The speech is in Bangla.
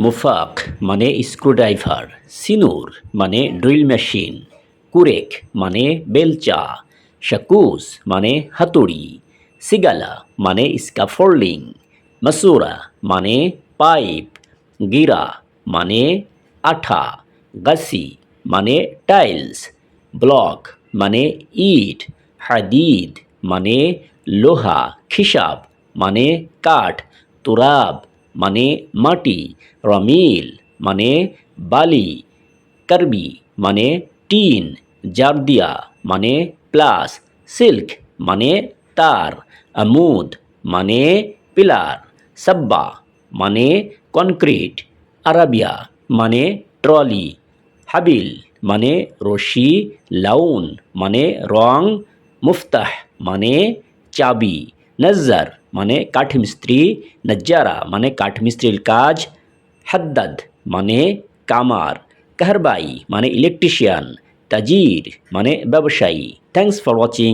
মুফাক মানে স্ক্রুড্রাইভার, সিনুর মানে ড্রিল মেশিন, কুরেক মানে বেলচা, শাকুস মানে হাতুড়ি, সিগালা মানে স্কাফোল্ডিং, মাসুরা মানে পাইপ, গিরা মানে আঠা, গাসি মানে টাইলস, ব্লক মানে ইট, হাদিদ মানে লোহা, খিসাব মানে কাঠ, তুরাব মানে মাটি, রমিল মানে বালি, কার্বি মানে টিন, জারদিয়া মানে প্লাস, সিল্ক মানে তার, আমুদ মানে পিলার, সাব্বা মানে কনক্রিট, আরাবিয়া মানে ট্রলি, হাবিল মানে রশি, লাউন মানে রং, মুফতাহ মানে চাবি, নজ্জার মানে কাঠমিস্ত্রি, নজ্জারা মানে কাঠমিস্ত্রির কাজ, হাদ্দাদ মানে কামার, কাহরবাই মানে ইলেকট্রিশিয়ান, তাজির মানে ব্যবসায়ী। Thanks for watching.